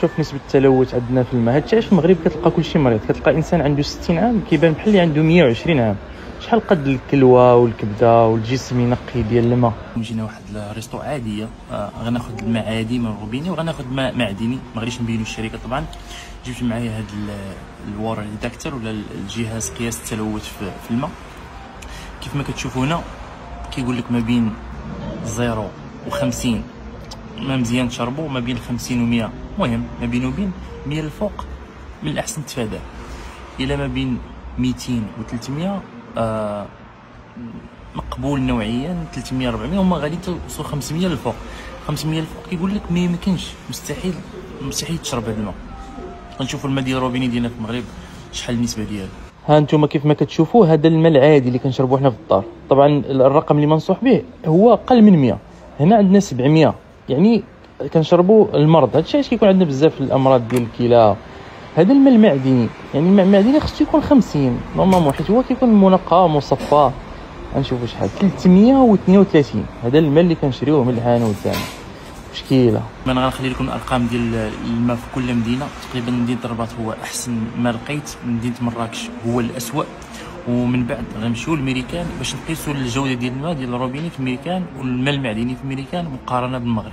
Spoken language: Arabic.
شوف نسبه التلوث عندنا في الماء. هادشي علاش في المغرب كتلقى كلشي مريض، كتلقى انسان عنده 60 عام كيبان بحال اللي عنده 120 عام. شحال قد الكلوه والكبده والجسم ينقي ديال الماء. جينا واحد الريستو عاديه، غناخذ الماء عادي من روبيني وغناخذ ماء معدني، ما غاديش نبينو الشركه طبعا. جبت معايا هاد الوار ديتاكتور ولا الجهاز قياس التلوث في الماء. كيف ما كتشوفوا هنا كيقول لك ما بين 0 و50 ما مزيان تشربوا، ما بين 50 و 100 المهم ما بين وبين 100 الفوق من الاحسن تفاداه. الى ما بين 200 و 300 مقبول نوعيا، 300 400 هما غادي توصلوا 500 للفوق. 500 للفوق كيقول لك ما يمكنش، مستحيل تشرب هذا الماء. غنشوفوا الماء ديال روبيني ديالنا في المغرب شحال النسبه ديالو. ها انتم كيف ما كتشوفوا هذا الماء العادي اللي كنشربوه حنا في الدار، طبعا الرقم اللي منصوح به هو اقل من 100. هنا عندنا 700، يعني كنشربوا المرض. هادشي علاش كيكون عندنا بزاف الامراض ديال الكلى. هذا الماء المعدني، يعني الماء المعدني خصو يكون 50 نورمالمون، حيت هو كيكون منقى مصفى. غنشوفوا شحال 332. هذا الماء اللي كنشريوه من الحانوت تاعنا. مشكله. انا غنخلي لكم الارقام ديال الماء في كل مدينه. تقريبا مدينه الرباط هو احسن ما لقيت، مدينه مراكش هو الاسوء، ومن بعد غنمشيو لميريكان باش نقيسوا الجوده ديال الماء ديال روبيني في ميريكان والماء المعدني في ميريكان مقارنه بالمغرب.